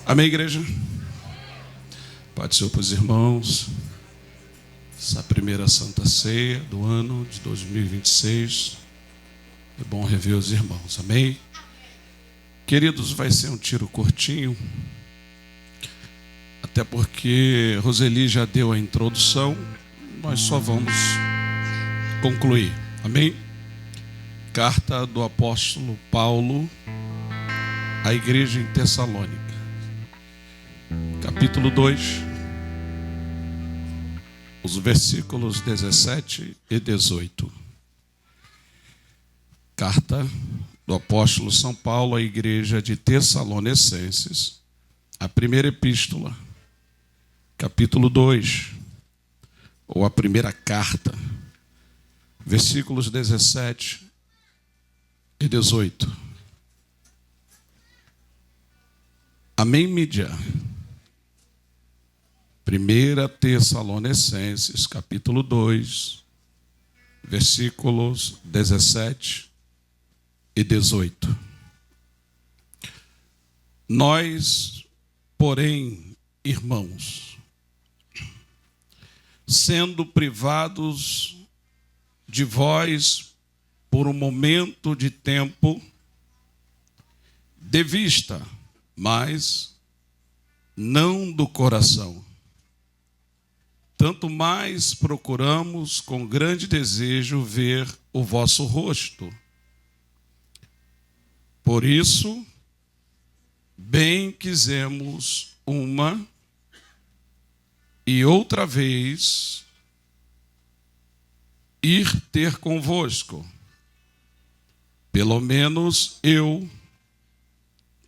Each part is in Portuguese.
Amém, igreja? Pai do Senhor para os irmãos. Essa primeira Santa Ceia do ano de 2026. É bom rever os irmãos, amém? Queridos, vai ser um tiro curtinho. Até porque Roseli já deu a introdução. Nós só vamos concluir, amém? Carta do apóstolo Paulo à igreja em Tessalônica. Capítulo 2, os versículos 17 e 18. Carta do apóstolo São Paulo à igreja de Tessalonicenses, a primeira epístola, capítulo 2, ou a primeira carta, versículos 17 e 18. Amém, mídia? 1 Tessalonicenses, capítulo 2, versículos 17 e 18. Nós, porém, irmãos, sendo privados de vós por um momento de tempo, de vista, mas não do coração, tanto mais procuramos com grande desejo ver o vosso rosto. Por isso, bem quisemos uma e outra vez ir ter convosco. Pelo menos eu,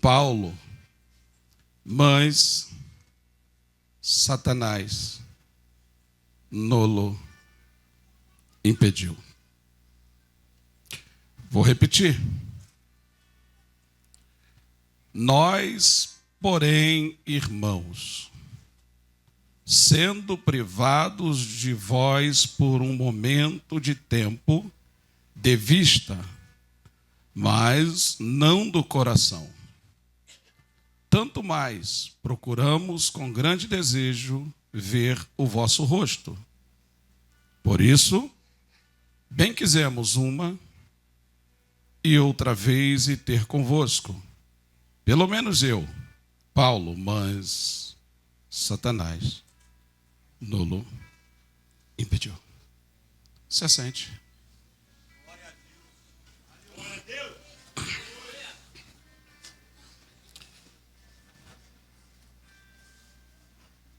Paulo, mas Satanás nolo impediu. Vou repetir. Nós, porém, irmãos, sendo privados de vós por um momento de tempo, de vista, mas não do coração, tanto mais procuramos com grande desejo ver o vosso rosto. Por isso, bem quisemos uma e outra vez ir ter convosco. Pelo menos eu, Paulo, mas Satanás nolo impediu. Se assente.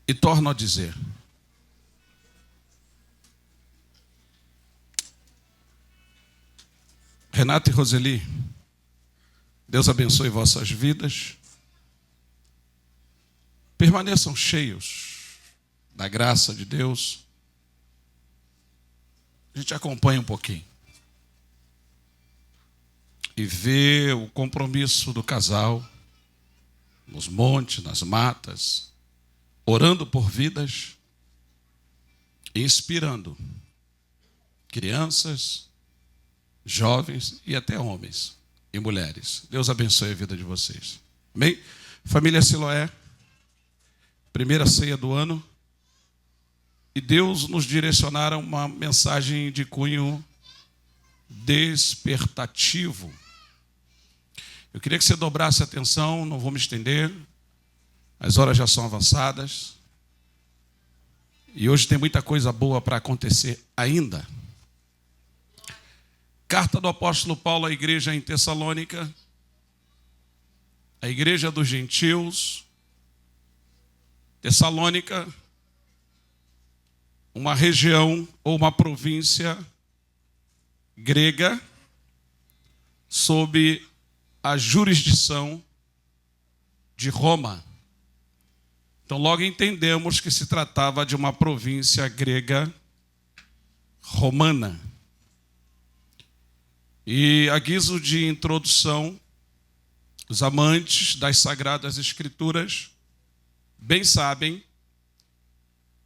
E torno a dizer, Renato e Roseli, Deus abençoe vossas vidas, permaneçam cheios da graça de Deus. A gente acompanha um pouquinho e vê o compromisso do casal nos montes, nas matas, orando por vidas e inspirando crianças, jovens e até homens e mulheres. Deus abençoe a vida de vocês. Amém? Família Siloé, primeira ceia do ano, e Deus nos direcionara uma mensagem de cunho despertativo. Eu queria que você dobrasse a atenção, não vou me estender. As horas já são avançadas. E hoje tem muita coisa boa para acontecer ainda. Carta do apóstolo Paulo à igreja em Tessalônica, a igreja dos gentios. Tessalônica, uma região ou uma província grega sob a jurisdição de Roma. Então, logo entendemos que se tratava de uma província grega romana. E, a guiso de introdução, os amantes das Sagradas Escrituras bem sabem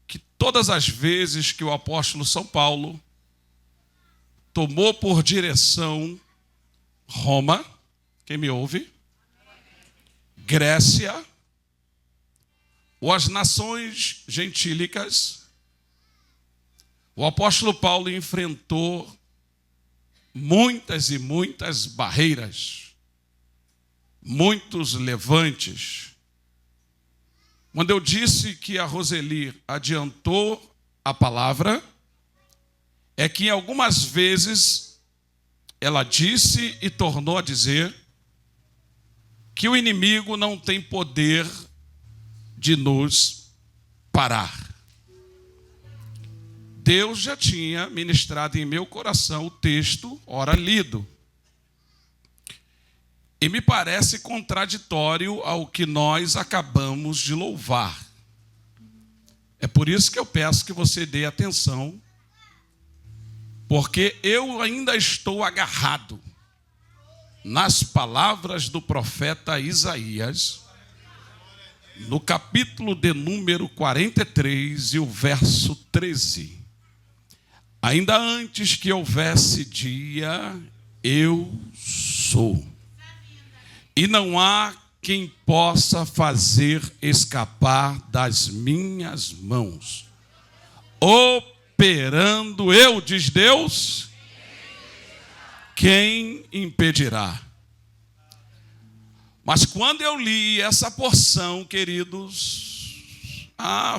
que todas as vezes que o apóstolo São Paulo tomou por direção Roma, quem me ouve? Grécia ou as nações gentílicas, o apóstolo Paulo enfrentou muitas e muitas barreiras, muitos levantes. Quando eu disse que a Roseli adiantou a palavra, é que algumas vezes ela disse e tornou a dizer que o inimigo não tem poder de nos parar. Deus já tinha ministrado em meu coração o texto, ora lido. E me parece contraditório ao que nós acabamos de louvar. É por isso que eu peço que você dê atenção, porque eu ainda estou agarrado nas palavras do profeta Isaías, no capítulo de número 43 e o verso 13. Ainda antes que houvesse dia, eu sou. E não há quem possa fazer escapar das minhas mãos. Operando eu, diz Deus, quem impedirá? Mas quando eu li essa porção, queridos,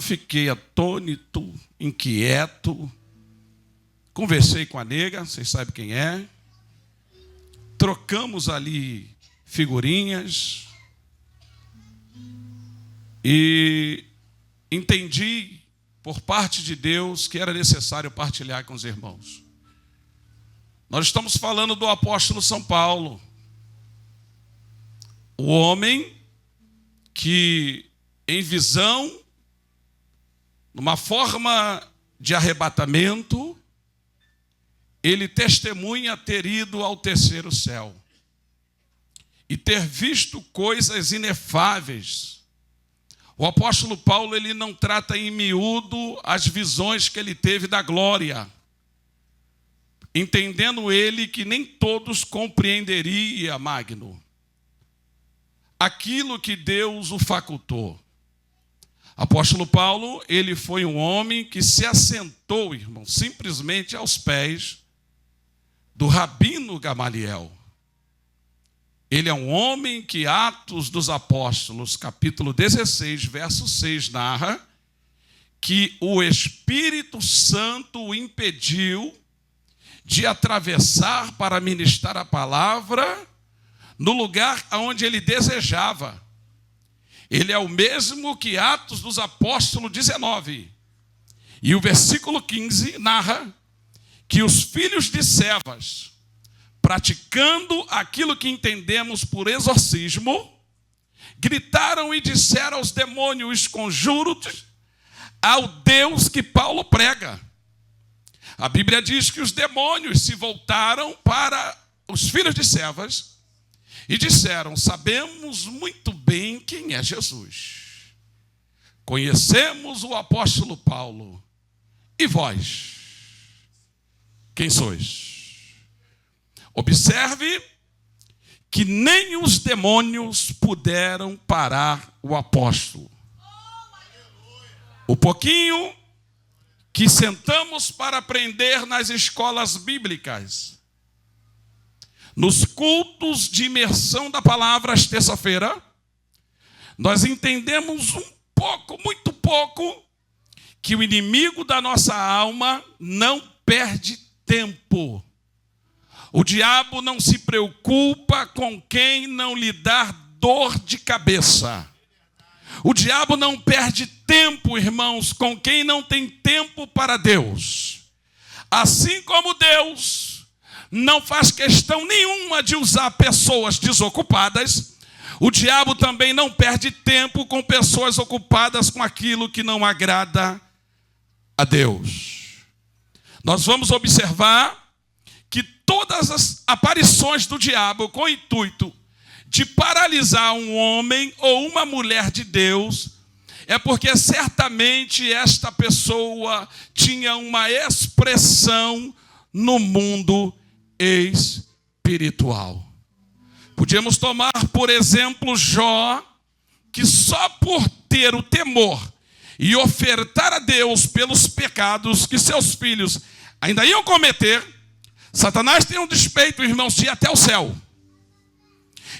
fiquei atônito, inquieto. Conversei com a nega, vocês sabem quem é. Trocamos ali figurinhas. E entendi, por parte de Deus, que era necessário partilhar com os irmãos. Nós estamos falando do apóstolo São Paulo. O homem que, em visão, numa forma de arrebatamento, ele testemunha ter ido ao terceiro céu e ter visto coisas inefáveis. O apóstolo Paulo, ele não trata em miúdo as visões que ele teve da glória, entendendo ele que nem todos compreenderia, Magno, aquilo que Deus o facultou. Apóstolo Paulo, ele foi um homem que se assentou, irmão, simplesmente aos pés do Rabino Gamaliel. Ele é um homem que Atos dos Apóstolos, capítulo 16, verso 6, narra que o Espírito Santo o impediu de atravessar para ministrar a palavra no lugar onde ele desejava. Ele é o mesmo que Atos dos Apóstolos 19. E o versículo 15 narra que os filhos de Cefas, praticando aquilo que entendemos por exorcismo, gritaram e disseram aos demônios conjuros ao Deus que Paulo prega. A Bíblia diz que os demônios se voltaram para os filhos de Cefas e disseram: sabemos muito bem quem é Jesus. Conhecemos o apóstolo Paulo. E vós, quem sois? Observe que nem os demônios puderam parar o apóstolo. O pouquinho que sentamos para aprender nas escolas bíblicas, nos cultos de imersão da palavra às terça-feira, nós entendemos um pouco, muito pouco, que o inimigo da nossa alma não perde tempo. O diabo não se preocupa com quem não lhe dá dor de cabeça. O diabo não perde tempo, irmãos, com quem não tem tempo para Deus. Assim como Deus não faz questão nenhuma de usar pessoas desocupadas, o diabo também não perde tempo com pessoas ocupadas com aquilo que não agrada a Deus. Nós vamos observar que todas as aparições do diabo com o intuito de paralisar um homem ou uma mulher de Deus é porque certamente esta pessoa tinha uma expressão no mundo espiritual. Podíamos tomar, por exemplo, Jó, que só por ter o temor e ofertar a Deus pelos pecados que seus filhos ainda iam cometer, Satanás tem um despeito, irmãos, de ir até o céu.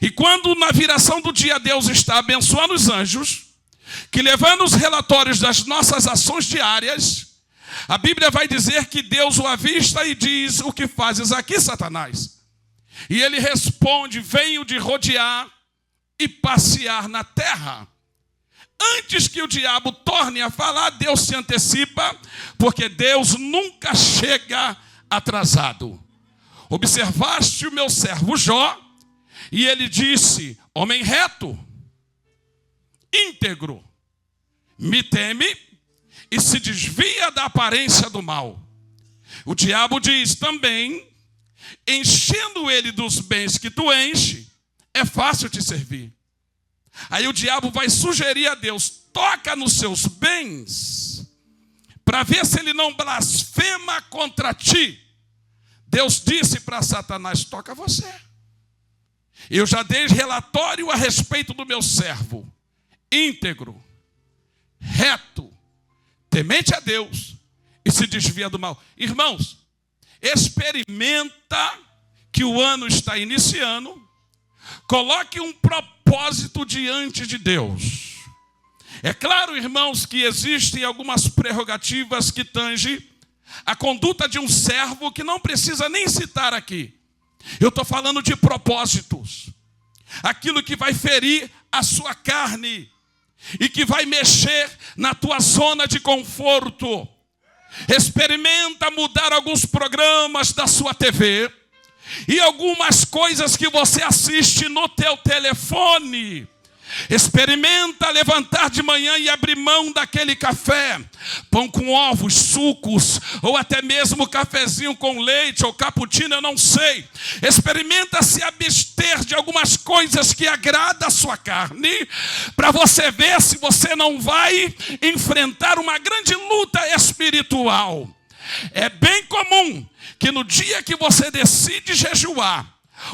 E quando na viração do dia Deus está abençoando os anjos, que levando os relatórios das nossas ações diárias, a Bíblia vai dizer que Deus o avista e diz: o que fazes aqui, Satanás? E ele responde: venho de rodear e passear na terra. Antes que o diabo torne a falar, Deus se antecipa, porque Deus nunca chega atrasado. Observaste o meu servo Jó, e ele disse: homem reto, íntegro, me teme e se desvia da aparência do mal. O diabo diz também: enchendo ele dos bens que tu enche, é fácil te servir. Aí o diabo vai sugerir a Deus: toca nos seus bens, para ver se ele não blasfema contra ti. Deus disse para Satanás: toca você. Eu já dei relatório a respeito do meu servo, íntegro, reto, temente a Deus e se desvia do mal. Irmãos, experimenta que o ano está iniciando, coloque um propósito diante de Deus. É claro, irmãos, que existem algumas prerrogativas que tangem a conduta de um servo que não precisa nem citar aqui. Eu estou falando de propósitos. Aquilo que vai ferir a sua carne e que vai mexer na tua zona de conforto. Experimenta mudar alguns programas da sua TV e algumas coisas que você assiste no teu telefone. Experimenta levantar de manhã e abrir mão daquele café, pão com ovos, sucos, ou até mesmo cafezinho com leite, ou cappuccino, eu não sei. Experimenta se abster de algumas coisas que agradam a sua carne, para você ver se você não vai enfrentar uma grande luta espiritual. É bem comum que no dia que você decide jejuar,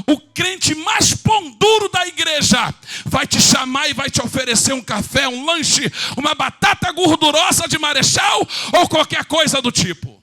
o crente mais pão duro da igreja vai te chamar e vai te oferecer um café, um lanche, uma batata gordurosa de Marechal ou qualquer coisa do tipo.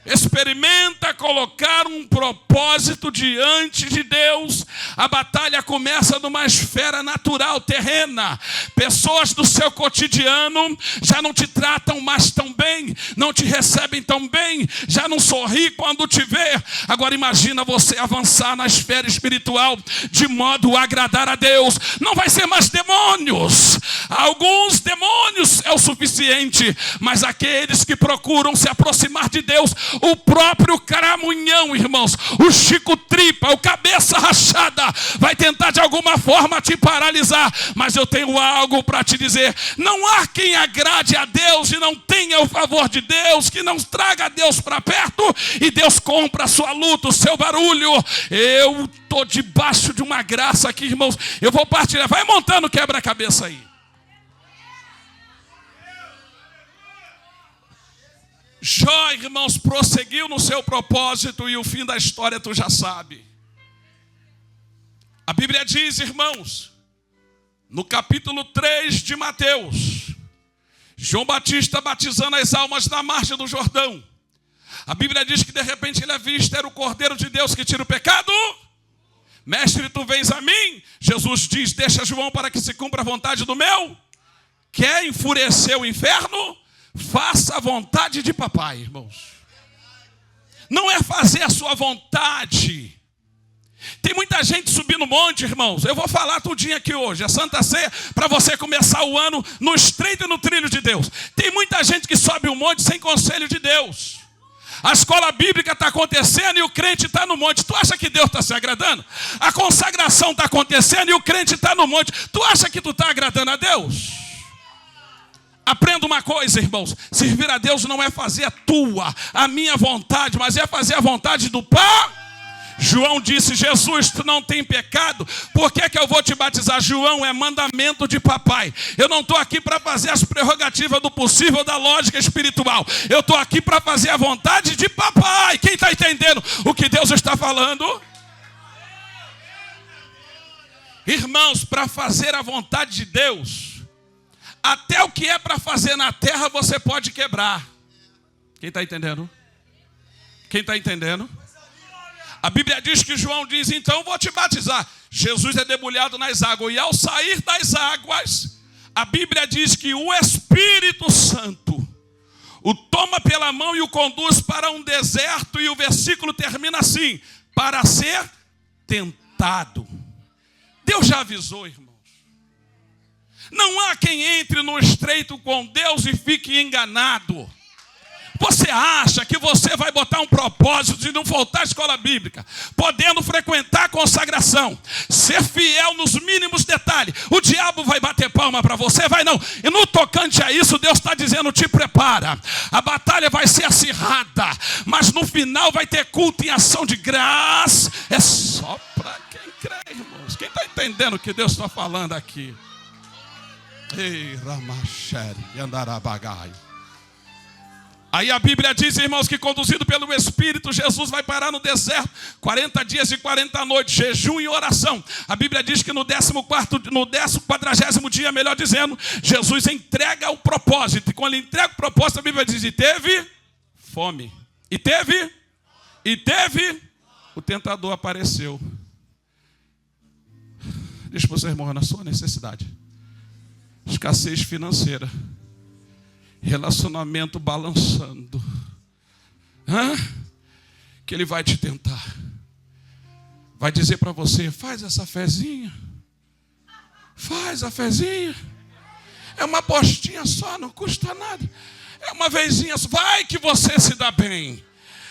Experimenta colocar um propósito diante de Deus. A batalha começa numa esfera natural, terrena. Pessoas do seu cotidiano já não te tratam mais tão bem, não te recebem tão bem, já não sorri quando te vê. Agora imagina você avançar na esfera espiritual de modo a agradar a Deus. Não vai ser mais demônios. Alguns demônios é o suficiente, mas aqueles que procuram se aproximar de Deus, o próprio caramunhão, irmãos, o Chico Tripa, o cabeça rachada, vai tentar de alguma forma te paralisar. Mas eu tenho algo para te dizer: não há quem agrade a Deus e não tenha o favor de Deus, que não traga Deus para perto e Deus compra a sua luta, o seu barulho. Eu estou debaixo de uma graça aqui, irmãos. Eu vou partilhar, vai montando quebra-cabeça aí. Jó, irmãos, prosseguiu no seu propósito e o fim da história tu já sabe. A Bíblia diz, irmãos, no capítulo 3 de Mateus, João Batista batizando as almas na margem do Jordão. A Bíblia diz que de repente ele avista, era o Cordeiro de Deus que tira o pecado. Mestre, tu vens a mim? Jesus diz: deixa João para que se cumpra a vontade do meu. Quer enfurecer o inferno? Faça a vontade de papai, irmãos. Não é fazer a sua vontade. Tem muita gente subindo no monte, irmãos. Eu vou falar tudinho aqui hoje. A Santa Ceia, para você começar o ano no estreito e no trilho de Deus. Tem muita gente que sobe o monte sem conselho de Deus. A escola bíblica está acontecendo e o crente está no monte. Tu acha que Deus está se agradando? A consagração está acontecendo e o crente está no monte. Tu acha que tu está agradando a Deus? Aprenda uma coisa, irmãos: servir a Deus não é fazer a minha vontade, mas é fazer a vontade do Pai. João disse: Jesus, tu não tem pecado, por que eu vou te batizar? João, é mandamento de papai. Eu não estou aqui para fazer as prerrogativas do possível, da lógica espiritual. Eu estou aqui para fazer a vontade de papai. Quem está entendendo o que Deus está falando? Irmãos, para fazer a vontade de Deus, até o que é para fazer na terra você pode quebrar. Quem está entendendo? Quem está entendendo? A Bíblia diz que João diz, então vou te batizar. Jesus é debulhado nas águas. E ao sair das águas, a Bíblia diz que o Espírito Santo o toma pela mão e o conduz para um deserto. E o versículo termina assim: para ser tentado. Deus já avisou, irmãos. Não há quem entre no estreito com Deus e fique enganado. Você acha que você vai botar um propósito de não faltar a escola bíblica, podendo frequentar a consagração, ser fiel nos mínimos detalhes, o diabo vai bater palma para você? Vai não. E no tocante a isso, Deus está dizendo, te prepara. A batalha vai ser acirrada, mas no final vai ter culto em ação de graça. É só para quem crê, irmãos. Quem está entendendo o que Deus está falando aqui? Ei, Ramachere, Andarabagai. Aí a Bíblia diz, irmãos, que conduzido pelo Espírito, Jesus vai parar no deserto, 40 dias e 40 noites, jejum e oração. A Bíblia diz que no 40º dia, melhor dizendo, Jesus entrega o propósito. E quando ele entrega o propósito, a Bíblia diz, e teve fome. E teve, o tentador apareceu. Diz para o seu irmão, na sua necessidade, escassez financeira, relacionamento balançando, que ele vai te tentar, vai dizer para você, faz essa fezinha, faz a fezinha, é uma apostinha só, não custa nada, é uma vezinha só, vai que você se dá bem.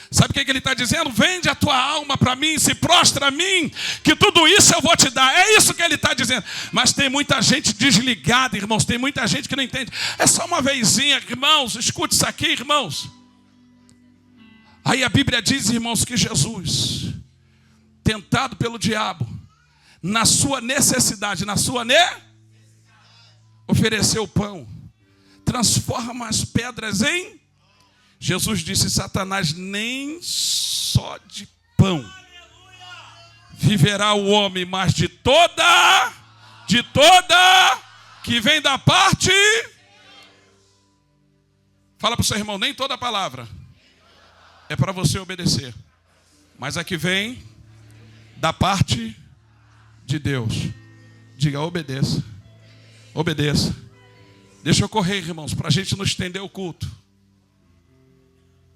Sabe o que ele está dizendo? Vende a tua alma para mim, se prostra a mim, que tudo isso eu vou te dar. É isso que ele está dizendo. Mas tem muita gente desligada, irmãos. Tem muita gente que não entende. É só uma vezinha, irmãos. Escute isso aqui, irmãos. Aí a Bíblia diz, irmãos, que Jesus, tentado pelo diabo, na sua necessidade, ofereceu o pão. Transforma as pedras em... Jesus disse, Satanás, nem só de pão viverá o homem, mas de toda que vem da parte. Fala para o seu irmão, nem toda palavra é para você obedecer, mas a que vem da parte de Deus. Diga, obedeça. Obedeça. Deixa eu correr, irmãos, para a gente não estender o culto.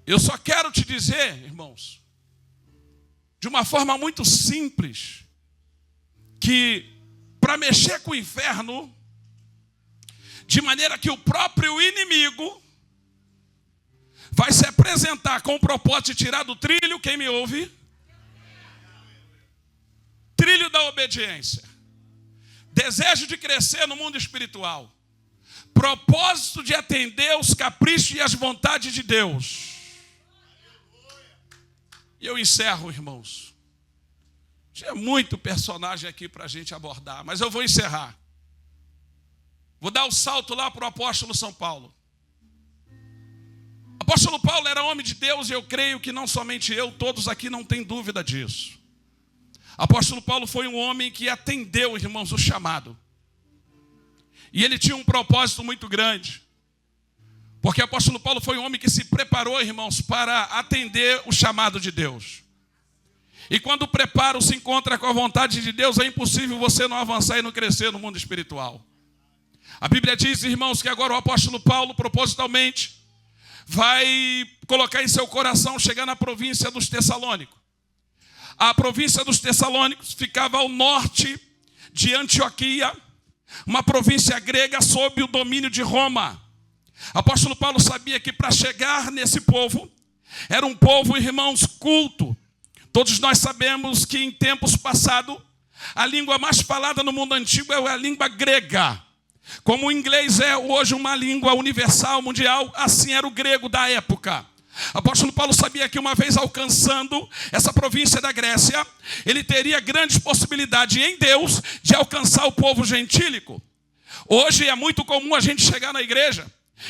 Eu só quero te dizer, irmãos, de uma forma muito simples, que para mexer com o inferno, de maneira que o próprio inimigo vai se apresentar com o propósito de tirar do trilho, quem me ouve? Trilho da obediência, desejo de crescer no mundo espiritual, propósito de atender os caprichos e as vontades de Deus. E eu encerro, irmãos. Tinha muito personagem aqui para a gente abordar, mas eu vou encerrar. Vou dar o salto lá para o apóstolo São Paulo. O apóstolo Paulo era homem de Deus e eu creio que não somente eu, todos aqui não tem dúvida disso. O apóstolo Paulo foi um homem que atendeu, irmãos, o chamado. E ele tinha um propósito muito grande. Porque o apóstolo Paulo foi um homem que se preparou, irmãos, para atender o chamado de Deus. E quando o preparo se encontra com a vontade de Deus, é impossível você não avançar e não crescer no mundo espiritual. A Bíblia diz, irmãos, que agora o apóstolo Paulo, propositalmente, vai colocar em seu coração chegar na província dos Tessalônicos. A província dos Tessalônicos ficava ao norte de Antioquia, uma província grega sob o domínio de Roma. O apóstolo Paulo sabia que para chegar nesse povo, era um povo, irmãos, culto. Todos nós sabemos que em tempos passados, a língua mais falada no mundo antigo é a língua grega. Como o inglês é hoje uma língua universal, mundial, assim era o grego da época. O apóstolo Paulo sabia que uma vez alcançando essa província da Grécia, ele teria grandes possibilidades em Deus de alcançar o povo gentílico. Hoje é muito comum a gente chegar na igreja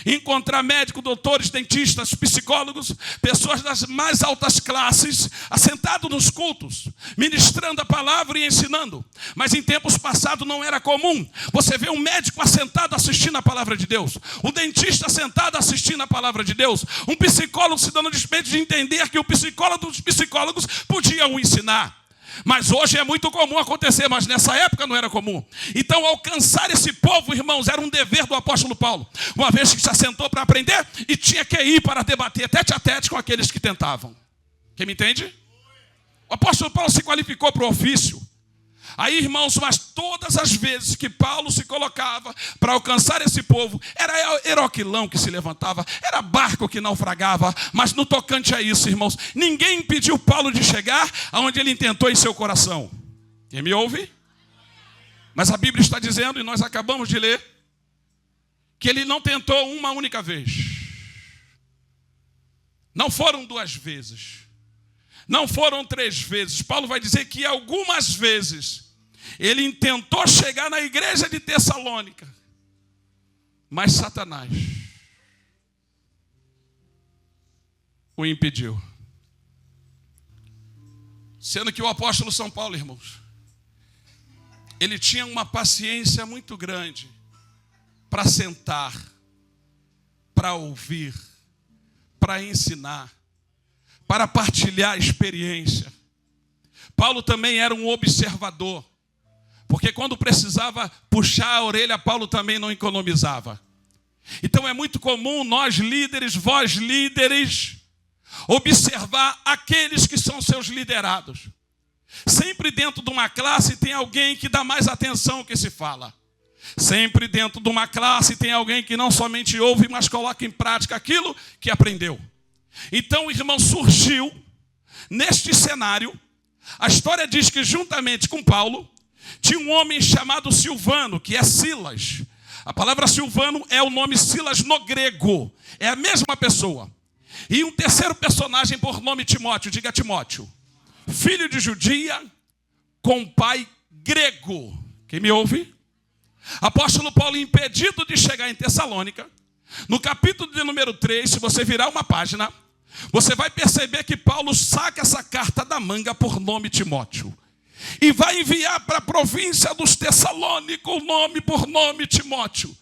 encontrar médicos, doutores, dentistas, psicólogos, pessoas das mais altas classes, assentados nos cultos, ministrando a palavra e ensinando. Mas em tempos passados não era comum. Você vê um médico assentado assistindo a palavra de Deus, um dentista sentado assistindo a palavra de Deus, um psicólogo se dando despeito de entender que o psicólogo dos psicólogos podiam ensinar. Mas hoje é muito comum acontecer, mas nessa época não era comum. Então alcançar esse povo, irmãos, era um dever do apóstolo Paulo. Uma vez que se assentou para aprender e tinha que ir para debater tete a tete com aqueles que tentavam. Quem me entende? O apóstolo Paulo se qualificou para o ofício. Aí, irmãos, mas todas as vezes que Paulo se colocava para alcançar esse povo, era Heroquilão que se levantava, era barco que naufragava, mas no tocante a isso, irmãos, ninguém impediu Paulo de chegar aonde ele intentou em seu coração. Quem me ouve? Mas a Bíblia está dizendo, e nós acabamos de ler, que ele não tentou uma única vez. Não foram 2 vezes. Não foram 3 vezes. Paulo vai dizer que algumas vezes ele tentou chegar na igreja de Tessalônica, mas Satanás o impediu. Sendo que o apóstolo São Paulo, irmãos, ele tinha uma paciência muito grande para sentar, para ouvir, para ensinar, para partilhar a experiência. Paulo também era um observador, porque quando precisava puxar a orelha, Paulo também não economizava. Então é muito comum nós líderes, vós líderes, observar aqueles que são seus liderados. Sempre dentro de uma classe tem alguém que dá mais atenção ao que se fala. Sempre dentro de uma classe tem alguém que não somente ouve, mas coloca em prática aquilo que aprendeu. Então, irmão, surgiu neste cenário, a história diz que juntamente com Paulo, tinha um homem chamado Silvano, que é Silas. A palavra Silvano é o nome Silas no grego, é a mesma pessoa. E um terceiro personagem por nome Timóteo, diga Timóteo, filho de judia, com pai grego. Quem me ouve? Apóstolo Paulo, impedido de chegar em Tessalônica, no capítulo de número 3, se você virar uma página, você vai perceber que Paulo saca essa carta da manga por nome Timóteo. E vai enviar para a província dos Tessalônicos, nome por nome Timóteo.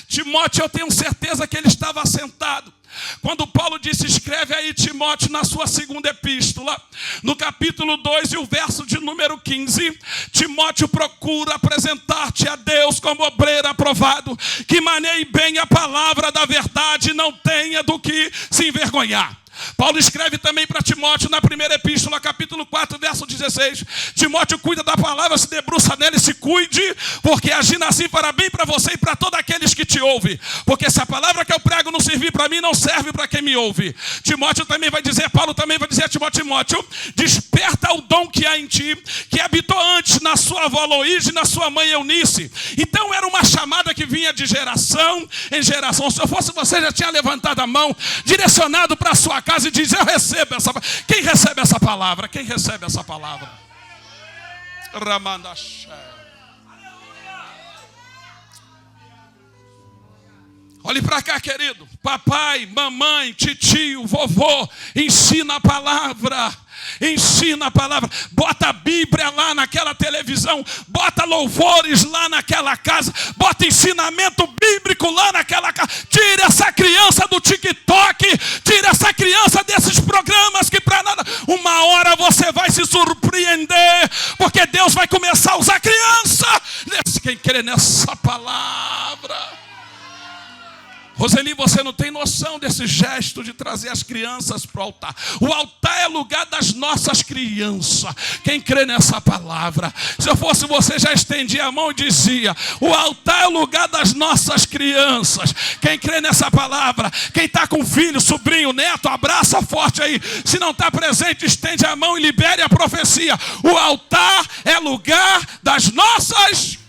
Timóteo, eu tenho certeza que ele estava assentado. Quando Paulo disse, escreve aí Timóteo na sua segunda epístola, no capítulo 2 e o verso de número 15, Timóteo procura apresentar-te a Deus como obreiro aprovado, que maneie bem a palavra da verdade, não tenha do que se envergonhar. Paulo escreve também para Timóteo na primeira epístola, capítulo 4, verso 16. Timóteo, cuida da palavra, se debruça nela e se cuide, porque agindo assim fará bem para você e para todos aqueles que te ouvem. Porque se a palavra que eu prego não servir para mim, não serve para quem me ouve. Timóteo também vai dizer, Paulo também vai dizer a Timóteo, desperta o dom que há em ti, que habitou antes na sua avó Loíde e na sua mãe Eunice. Então era uma chamada que vinha de geração em geração. Se eu fosse você, já tinha levantado a mão, direcionado para a sua casa e diz, eu recebo essa palavra. Quem recebe essa palavra? Quem recebe essa palavra? Olhe para cá, querido. Papai, mamãe, titio, vovô, ensina a palavra. Ensina a palavra, bota a Bíblia lá naquela televisão, bota louvores lá naquela casa, bota ensinamento bíblico lá naquela casa. Tira essa criança do TikTok, tira essa criança desses programas que para nada. Uma hora você vai se surpreender, porque Deus vai começar a usar criança. Quem crê nessa palavra? Roseli, você não tem noção desse gesto de trazer as crianças para o altar. O altar é lugar das nossas crianças. Quem crê nessa palavra? Se eu fosse você, já estendia a mão e dizia, o altar é o lugar das nossas crianças. Quem crê nessa palavra? Quem está com filho, sobrinho, neto, abraça forte aí. Se não está presente, estende a mão e libere a profecia. O altar é lugar das nossas.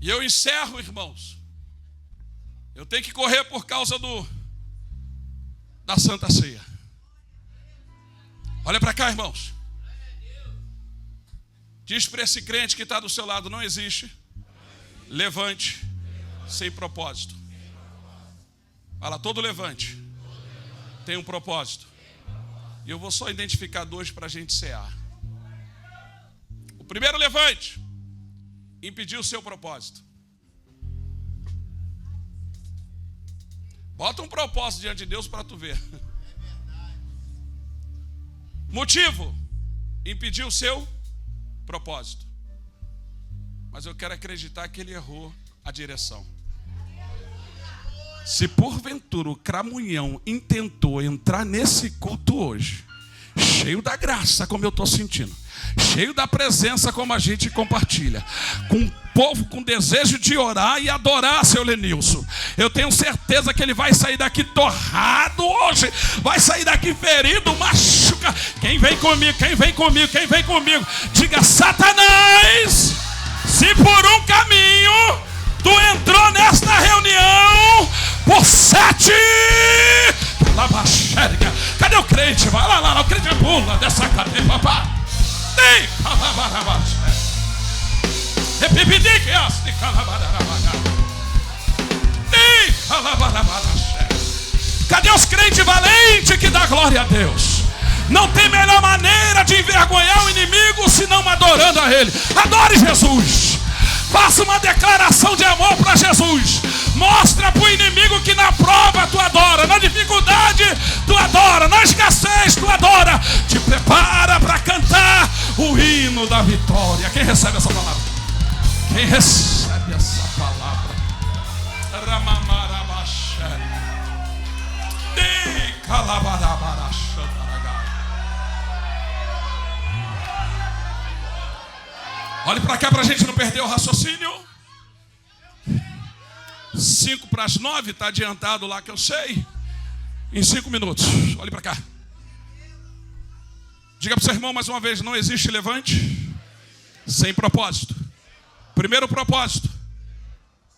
E eu encerro, irmãos. Eu tenho que correr por causa da Santa Ceia. Olha para cá, irmãos. Diz para esse crente que está do seu lado: não existe levante sem propósito. Fala, todo levante tem um propósito. E eu vou só identificar dois para a gente cear. O primeiro levante impediu o seu propósito. Bota um propósito diante de Deus para tu ver. Motivo: impediu o seu propósito. Mas eu quero acreditar que ele errou a direção. Se porventura o cramunhão intentou entrar nesse culto hoje, cheio da graça como eu estou sentindo, cheio da presença como a gente compartilha, com o povo com desejo de orar e adorar seu Lenilson, eu tenho certeza que ele vai sair daqui torrado hoje, vai sair daqui ferido, machuca. Quem vem comigo, quem vem comigo, quem vem comigo, diga: Satanás, se por um caminho tu entrou nesta reunião por 7. Cadê o crente? Vai lá, o crente pula dessa cadeira, papai. Cadê os crentes valentes que dá glória a Deus? Não tem melhor maneira de envergonhar o inimigo senão adorando a Ele. Adore Jesus. Faça uma declaração de amor para Jesus. Mostra para o inimigo que na prova tu adora, na dificuldade tu adora, na escassez tu adora. Te prepara para cantar o hino da vitória. Quem recebe essa palavra? Quem recebe essa palavra? Olhe para cá para a gente não perder o raciocínio. 8:55, está adiantado lá que eu sei. Em 5 minutos, olhe para cá. Diga para o seu irmão mais uma vez: não existe levante sem propósito. Primeiro propósito: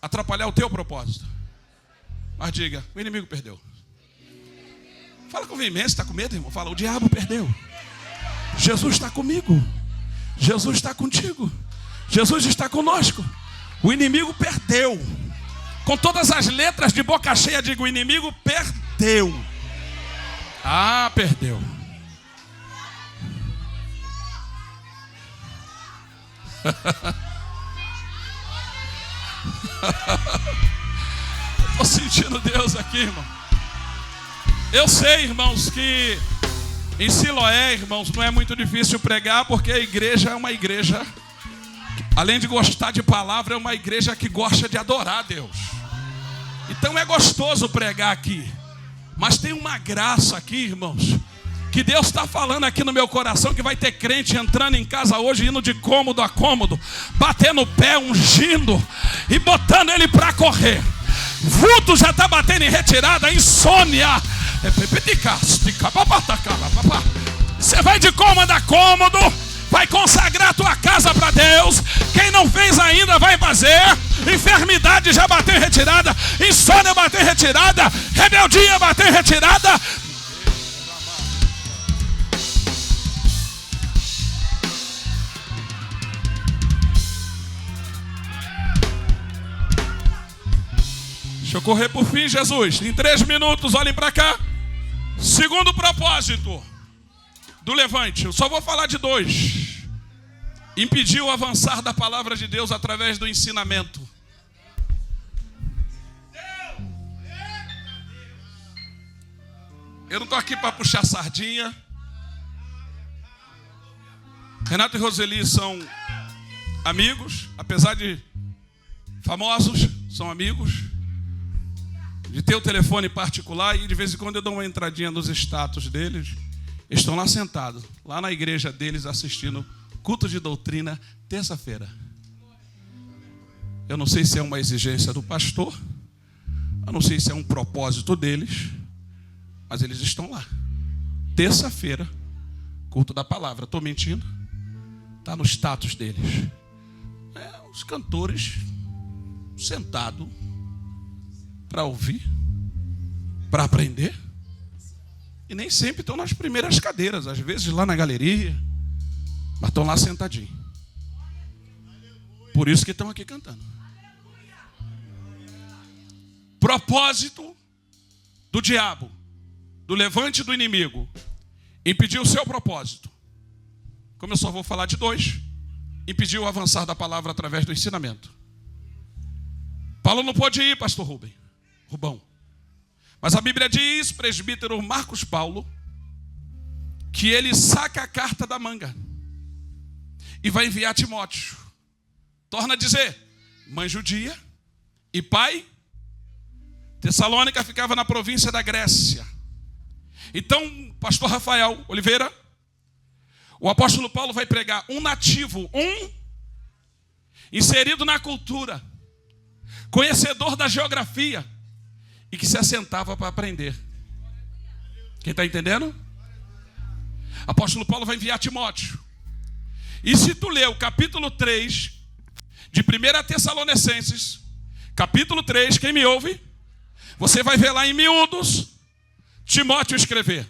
atrapalhar o teu propósito. Mas diga: o inimigo perdeu. Fala com veemência. Está com medo, irmão? Fala: o diabo perdeu. Jesus está comigo. Jesus está contigo. Jesus está conosco. O inimigo perdeu. Com todas as letras de boca cheia, digo: o inimigo perdeu. Ah, perdeu. Estou sentindo Deus aqui, irmão. Eu sei, irmãos, que em Siloé, irmãos, não é muito difícil pregar, porque a igreja é uma igreja, além de gostar de palavra, é uma igreja que gosta de adorar a Deus. Então é gostoso pregar aqui. Mas tem uma graça aqui, irmãos, que Deus está falando aqui no meu coração, que vai ter crente entrando em casa hoje, indo de cômodo a cômodo, batendo o pé, ungindo e botando ele para correr. Vulto já está batendo em retirada, insônia. Você vai de cômodo a cômodo, vai consagrar a tua casa para Deus. Quem não fez ainda vai fazer. Enfermidade já bateu em retirada, insônia bateu em retirada, rebeldia bateu em retirada. Deixa eu correr por fim, Jesus. Em 3 minutos, olhem para cá. Segundo propósito do levante, eu só vou falar de 2. Impediu o avançar da palavra de Deus através do ensinamento. Eu não estou aqui para puxar sardinha. Renato e Roseli são amigos, apesar de famosos, são amigos. De ter o telefone particular, e de vez em quando eu dou uma entradinha nos status deles. Eles estão lá sentados, lá na igreja deles, assistindo culto de doutrina, terça-feira. Eu não sei se é uma exigência do pastor, eu não sei se é um propósito deles, mas eles estão lá. Terça-feira, culto da palavra. Estou mentindo? Está no status deles. Os cantores sentados para ouvir, para aprender E nem sempre estão nas primeiras cadeiras, às vezes lá na galeria, mas estão lá sentadinhos. Por isso que estão aqui cantando. Propósito do diabo, do levante do inimigo, impedir o seu propósito. Como eu só vou falar de dois, impediu o avançar da palavra através do ensinamento. Paulo não pôde ir, pastor Rubão. Mas a Bíblia diz, presbítero Marcos Paulo, que ele saca a carta da manga e vai enviar Timóteo. Torna a dizer, mãe judia e pai. Tessalônica ficava na província da Grécia. Então, pastor Rafael Oliveira, o apóstolo Paulo vai pregar um nativo, inserido na cultura, conhecedor da geografia e que se assentava para aprender. Quem está entendendo? Apóstolo Paulo vai enviar Timóteo. E se tu ler o capítulo 3 de 1 Tessalonicenses, capítulo 3, quem me ouve? Você vai ver lá em miúdos Timóteo escrever: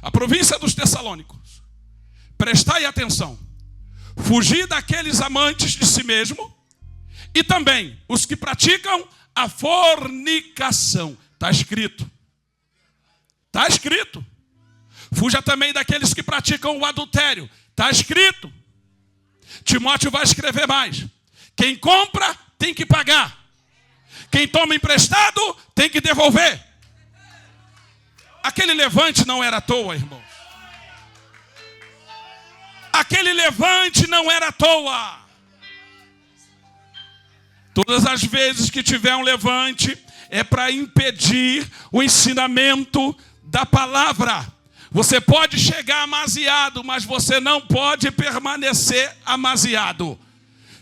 a província dos Tessalônicos, prestai atenção, fugir daqueles amantes de si mesmo e também os que praticam a fornicação. Está escrito. Está escrito. Fuja também daqueles que praticam o adultério. Está escrito. Timóteo vai escrever mais. Quem compra tem que pagar. Quem toma emprestado tem que devolver. Aquele levante não era à toa, irmãos. Aquele levante não era à toa. Todas as vezes que tiver um levante, é para impedir o ensinamento da palavra. Você pode chegar amaziado, mas você não pode permanecer amaziado.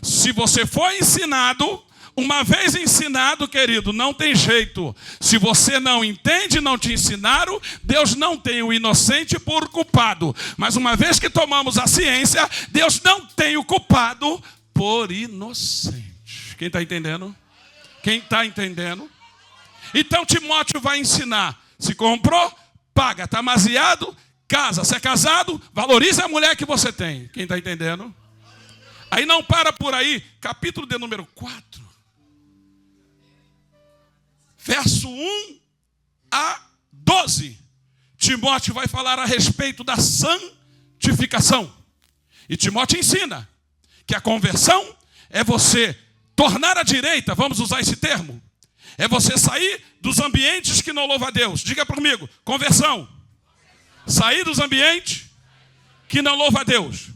Se você for ensinado, uma vez ensinado, querido, não tem jeito. Se você não entende, não te ensinaram, Deus não tem o inocente por culpado. Mas uma vez que tomamos a ciência, Deus não tem o culpado por inocente. Quem está entendendo? Quem está entendendo? Então Timóteo vai ensinar. Se comprou, paga. Está amaziado, casa. Se é casado, valorize a mulher que você tem. Quem está entendendo? Aí não para por aí. Capítulo de número 4. Verso 1 a 12. Timóteo vai falar a respeito da santificação. E Timóteo ensina que a conversão é você tornar à direita, vamos usar esse termo. É você sair dos ambientes que não louvam a Deus. Diga comigo, conversão. Sair dos ambientes que não louvam a Deus.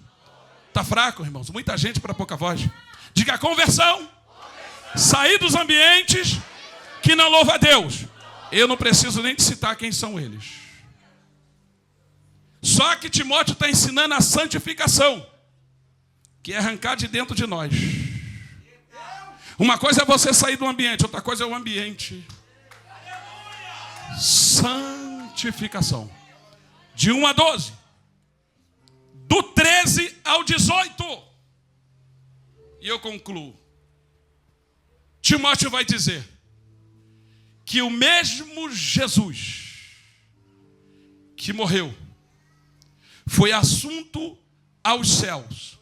Está fraco, irmãos? Muita gente para pouca voz. Diga conversão. Sair dos ambientes que não louvam a Deus. Eu não preciso nem de citar quem são eles. Só que Timóteo está ensinando a santificação, que é arrancar de dentro de nós. Uma coisa é você sair do ambiente, outra coisa é o ambiente. Santificação. De 1 a 12. Do 13 ao 18. E eu concluo. Timóteo vai dizer que o mesmo Jesus que morreu foi assunto aos céus,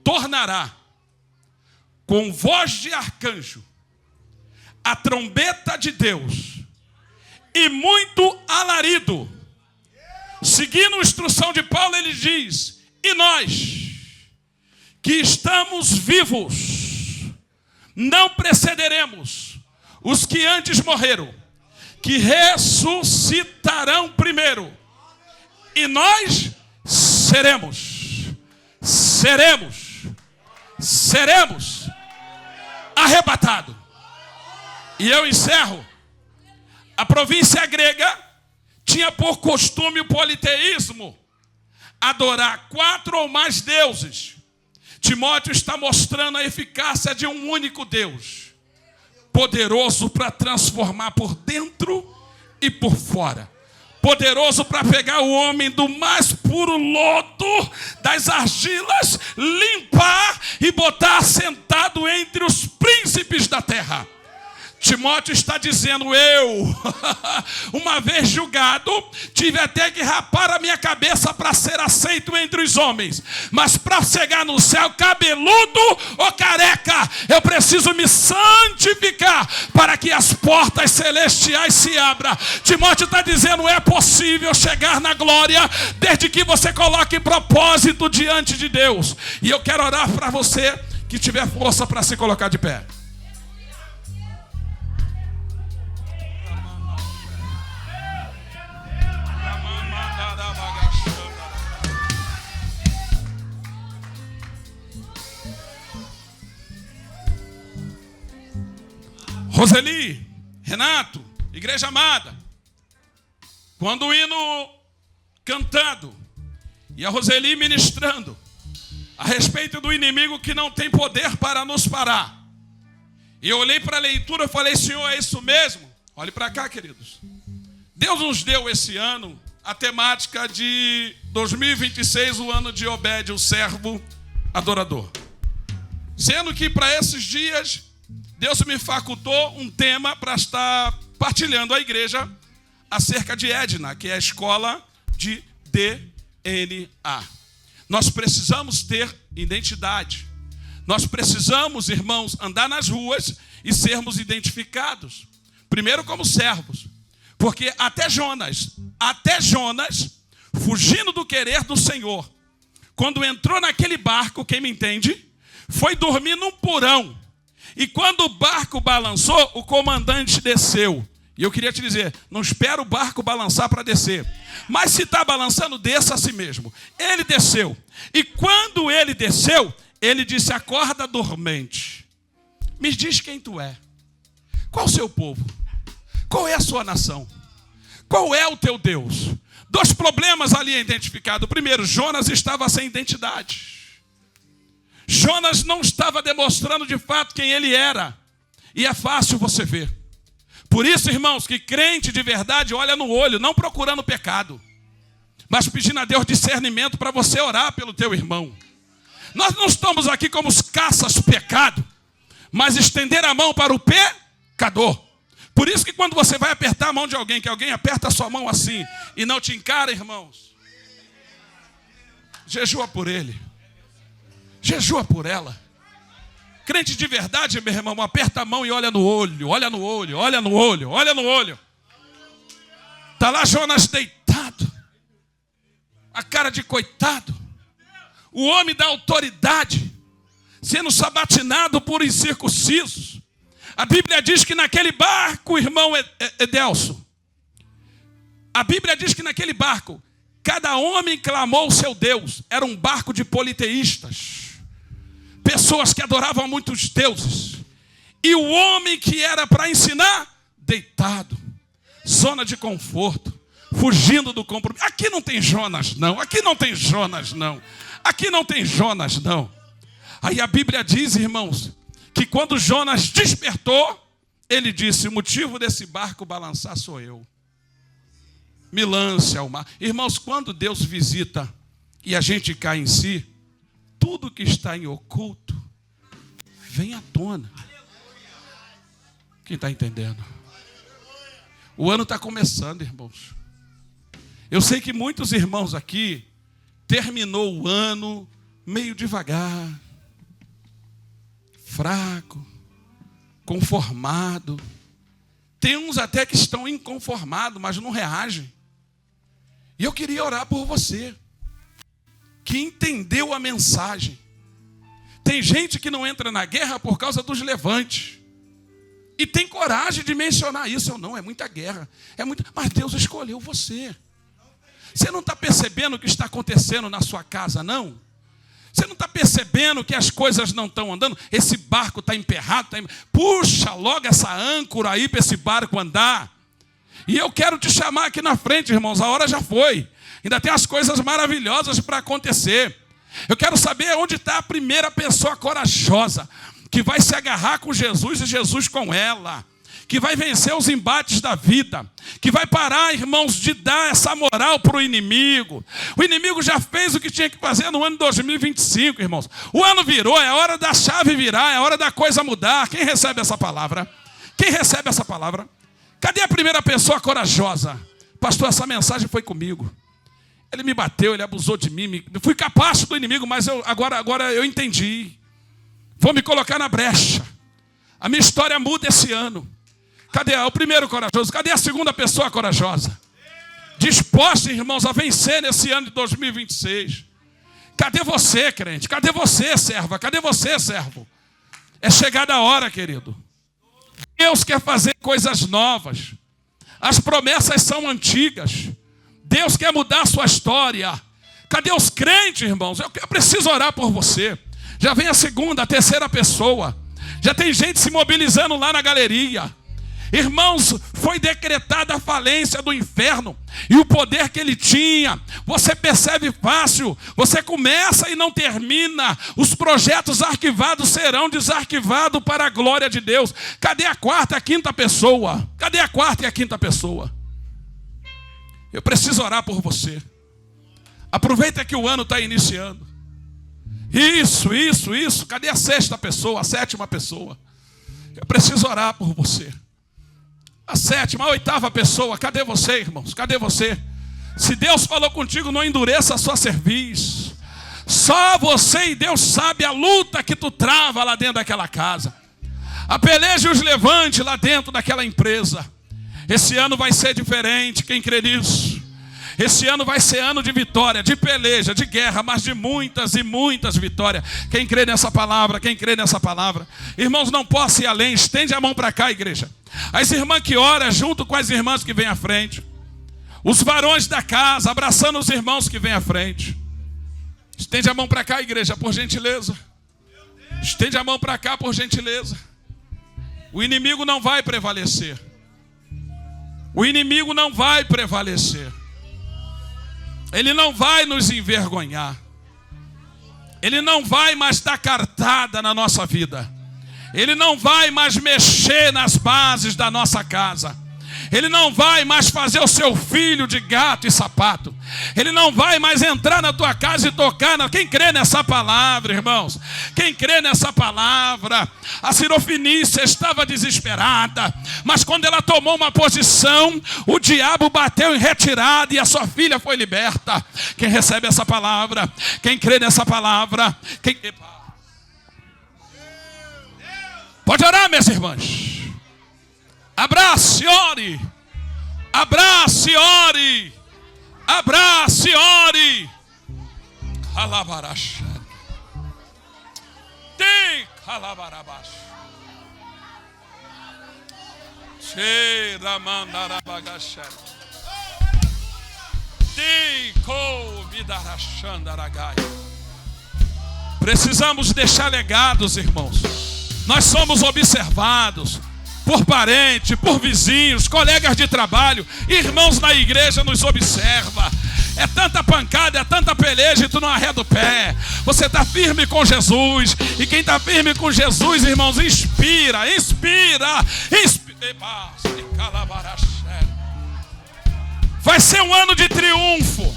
tornará com voz de arcanjo a trombeta de Deus e muito alarido. Seguindo a instrução de Paulo, ele diz: e nós que estamos vivos não precederemos os que antes morreram, que ressuscitarão primeiro, e nós seremos arrebatados. E eu encerro. A província grega tinha por costume o politeísmo, adorar 4 ou mais deuses. Timóteo está mostrando a eficácia de um único Deus, poderoso para transformar por dentro e por fora, poderoso para pegar o homem do mais puro lodo das argilas, limpar e botar sentado entre os príncipes da terra. Timóteo está dizendo: eu, uma vez julgado, tive até que rapar a minha cabeça para ser aceito entre os homens. Mas para chegar no céu, cabeludo ou careca, eu preciso me santificar para que as portas celestiais se abram. Timóteo está dizendo: é possível chegar na glória desde que você coloque propósito diante de Deus. E eu quero orar para você que tiver força para se colocar de pé. Roseli, Renato, igreja amada, quando o hino cantado e a Roseli ministrando a respeito do inimigo que não tem poder para nos parar, e eu olhei para a leitura e falei: Senhor, é isso mesmo? Olhe para cá, queridos. Deus nos deu esse ano a temática de 2026, o ano de Obed, o servo adorador, sendo que para esses dias Deus me facultou um tema para estar partilhando a igreja acerca de Edna, que é a escola de DNA. Nós precisamos ter identidade. Nós precisamos, irmãos, andar nas ruas e sermos identificados. Primeiro como servos. Porque até Jonas, fugindo do querer do Senhor, quando entrou naquele barco, quem me entende, foi dormir num porão. E quando o barco balançou, o comandante desceu. E eu queria te dizer, não espera o barco balançar para descer. Mas se está balançando, desça a si mesmo. Ele desceu. E quando ele desceu, ele disse: acorda, dormente. Me diz quem tu é. Qual o seu povo? Qual é a sua nação? Qual é o teu Deus? Dois problemas ali identificados. Primeiro, Jonas estava sem identidade. Jonas não estava demonstrando de fato quem ele era. E é fácil você ver. Por isso, irmãos, que crente de verdade olha no olho, não procurando pecado, mas pedindo a Deus discernimento para você orar pelo teu irmão. Nós não estamos aqui como os caças-pecado, mas estender a mão para o pecador. Por isso que quando você vai apertar a mão de alguém, que alguém aperta a sua mão assim e não te encara, irmãos, jejua por ele. Jejua por ela. Crente de verdade, meu irmão, aperta a mão e olha no olho, olha no olho, olha no olho, olha no olho. Está lá Jonas deitado, a cara de coitado, o homem da autoridade, sendo sabatinado por incircuncisos. A Bíblia diz que naquele barco, irmão Edelso, a Bíblia diz que naquele barco, cada homem clamou o seu Deus. Era um barco de politeístas, pessoas que adoravam muitos deuses. E o homem que era para ensinar, deitado, zona de conforto, fugindo do compromisso. Aqui não tem Jonas não, aqui não tem Jonas não, aqui não tem Jonas não. Aí a Bíblia diz, irmãos, que quando Jonas despertou, ele disse: o motivo desse barco balançar sou eu. Me lance ao mar. Irmãos, quando Deus visita e a gente cai em si, tudo que está em oculto vem à tona. Quem está entendendo? O ano está começando, irmãos. Eu sei que muitos irmãos aqui terminou o ano meio devagar, fraco, conformado. Tem uns até que estão inconformados, mas não reagem. E eu queria orar por você, que entendeu a mensagem. Tem gente que não entra na guerra por causa dos levantes. E tem coragem de mencionar isso. Eu não, é muita guerra. Mas Deus escolheu você. Você não está percebendo o que está acontecendo na sua casa, não? Você não está percebendo que as coisas não estão andando? Esse barco está emperrado. Puxa logo essa âncora aí para esse barco andar. E eu quero te chamar aqui na frente, irmãos. A hora já foi. Ainda tem as coisas maravilhosas para acontecer. Eu quero saber onde está a primeira pessoa corajosa que vai se agarrar com Jesus e Jesus com ela, que vai vencer os embates da vida, que vai parar, irmãos, de dar essa moral para o inimigo. O inimigo já fez o que tinha que fazer no ano 2025, irmãos. O ano virou, é hora da chave virar, é hora da coisa mudar. Quem recebe essa palavra? Quem recebe essa palavra? Cadê a primeira pessoa corajosa? Pastor, essa mensagem foi comigo. Ele me bateu, ele abusou de mim. Fui capacho do inimigo, mas agora eu entendi. Vou me colocar na brecha. A minha história muda esse ano. Cadê o primeiro corajoso? Cadê a segunda pessoa corajosa? Disposta, irmãos, a vencer nesse ano de 2026. Cadê você, crente? Cadê você, serva? Cadê você, servo? É chegada a hora, querido. Deus quer fazer coisas novas. As promessas são antigas. Deus quer mudar a sua história. Cadê os crentes, irmãos? Eu preciso orar por você. Já vem a segunda, a terceira pessoa. Já tem gente se mobilizando lá na galeria. Irmãos, foi decretada a falência do inferno. E o poder que ele tinha, você percebe fácil. Você começa e não termina. Os projetos arquivados serão desarquivados para a glória de Deus. Cadê a quarta e a quinta pessoa? Cadê a quarta e a quinta pessoa? Eu preciso orar por você. Aproveita que o ano está iniciando. Isso. Cadê a sexta pessoa, a sétima pessoa? Eu preciso orar por você. A sétima, a oitava pessoa, cadê você, irmãos? Cadê você? Se Deus falou contigo, não endureça a sua cerviz. Só você e Deus sabe a luta que tu trava lá dentro daquela casa. A peleja e os levante lá dentro daquela empresa. Esse ano vai ser diferente, quem crê nisso? Esse ano vai ser ano de vitória, de peleja, de guerra, mas de muitas e muitas vitórias. Quem crê nessa palavra? Quem crê nessa palavra? Irmãos, não posso ir além. Estende a mão para cá, igreja. As irmãs que oram junto com as irmãs que vêm à frente. Os varões da casa abraçando os irmãos que vêm à frente. Estende a mão para cá, igreja, por gentileza. Estende a mão para cá, por gentileza. O inimigo não vai prevalecer. O inimigo não vai prevalecer. Ele não vai nos envergonhar. Ele não vai mais dar cartada na nossa vida. Ele não vai mais mexer nas bases da nossa casa. Ele não vai mais fazer o seu filho de gato e sapato. Ele não vai mais entrar na tua casa e tocar. Quem crê nessa palavra, irmãos? Quem crê nessa palavra? A Sirofenícia estava desesperada, mas quando ela tomou uma posição, o diabo bateu em retirada e a sua filha foi liberta. Quem recebe essa palavra? Quem crê nessa palavra? Pode orar, minhas irmãs. Abrace, ore. Abrace, ore. Abrace, ore. Calabaracha. Tem calabarabacha. Cheira mandarabagacha. Tem comidarachandaragai. Precisamos deixar legados, irmãos. Nós somos observados por parente, por vizinhos, colegas de trabalho, irmãos na igreja nos observa. É tanta pancada, é tanta peleja e tu não arreda o pé. Você está firme com Jesus. E quem está firme com Jesus, irmãos, inspira. Vai ser um ano de triunfo.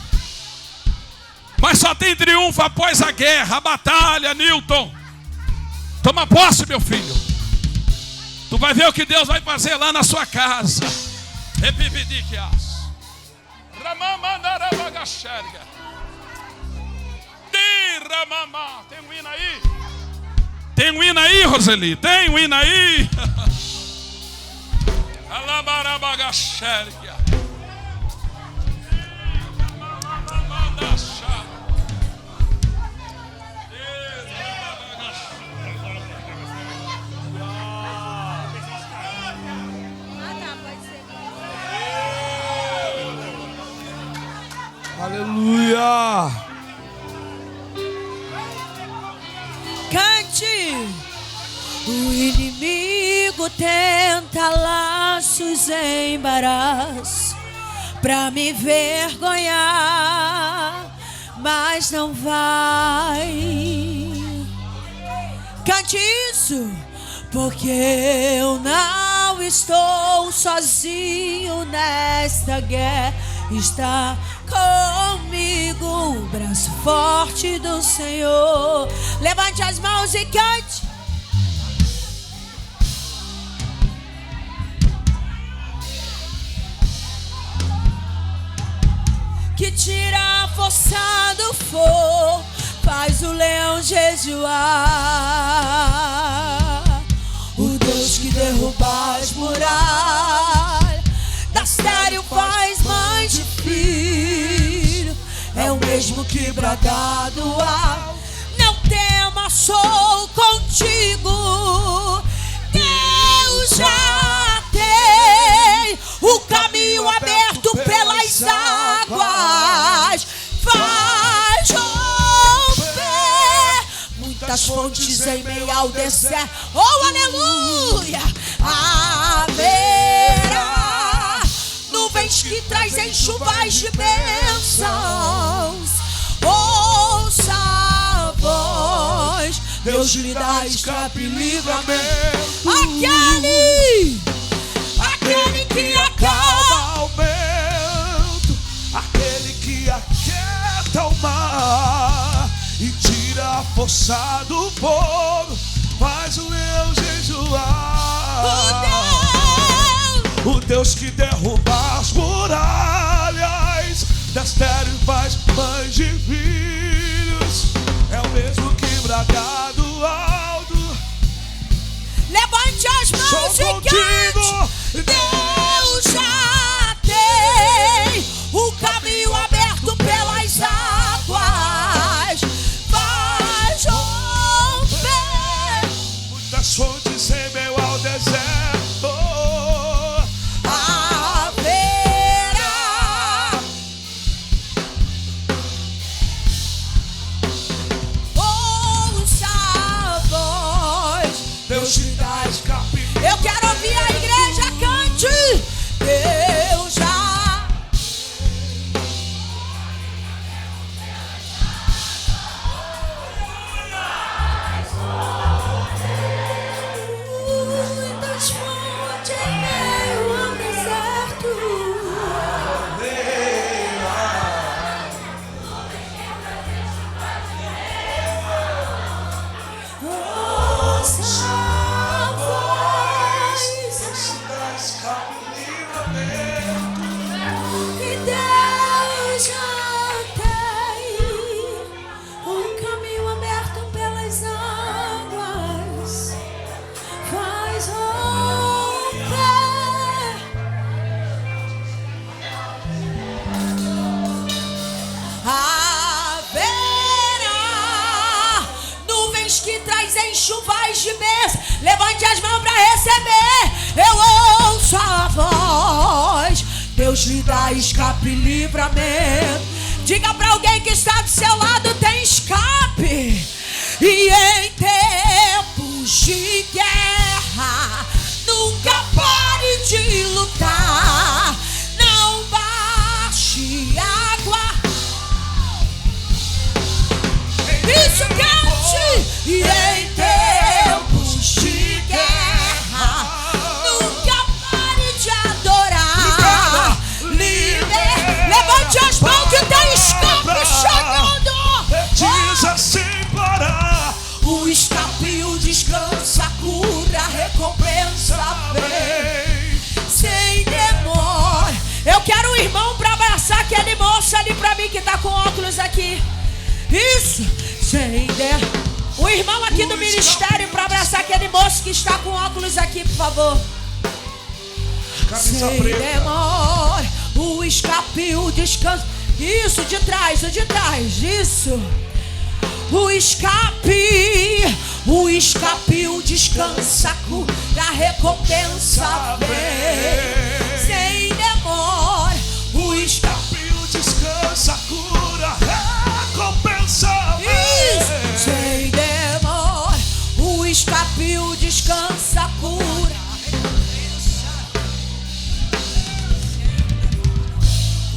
Mas só tem triunfo após a guerra, a batalha, Newton. Toma posse, meu filho. Tu vai ver o que Deus vai fazer lá na sua casa. Tem um hino aí? Tem um hino aí, Roseli? Tem um hino aí? Aleluia! Cante! O inimigo tenta laços em embaraço pra me envergonhar, mas não vai. Cante isso! Porque eu não estou sozinho nesta guerra. Está comigo o braço forte do Senhor. Levante as mãos e cante. que tira a força do fogo, faz o leão jejuar. O Deus que derruba as muralhas, da estéril faz mãe de filho, é o mesmo que brada do alto. Não temas, sou contigo. Deus já tem o caminho aberto pelas águas, faz romper muitas fontes em meio ao deserto. Oh, aleluia! Haverá nuvens que trazem chuvas de bênçãos. Ouça a voz, Deus lhe dá escape e livramento. Aquele que acalma o vento, aquele que aquieta o mar e tira a força do fogo, faz o leão jejuar. O Deus que derruba as muralhas, da estéril faz mães de filhos, é o mesmo que brada do alto. Levante as mãos e cante. Deus já tem o caminho aberto pelas águas, faz romper muitas fontes em meio ao deserto. Deus te dá escape. Eu quero ouvir a igreja cante. Deus já. Muitas fontes em meio ao deserto. Chuvas de bênção, levante as mãos para receber. Eu ouço a voz, Deus lhe dá escape e livramento. Diga para alguém que está do seu lado: tem escape. E em tempos de guerra, nunca pare de lutar. Não baixe água. Isso, cante. E em tempos de guerra, nunca pare de adorar. Levante as mãos que tem escape chegando. Diz assim para o escape, o descanso, a cura, a recompensa vem sem demora. Eu quero um irmão para abraçar aquele moço ali para mim que está com óculos aqui. Isso, sem demora. O irmão aqui do ministério para abraçar aquele moço que está com óculos aqui, por favor. Camisa sem preta. demora, o escape, o descanso. Isso, de trás, isso. O escape, o descanso, a cura, a recompensa vem sem demora. O escape, o descanso, a cura, a recompensa vem sem demora. O escape, o descanso, a cura.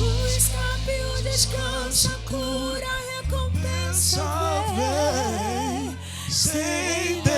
O escape, o descanso, a cura, a recompensa vem sem demora.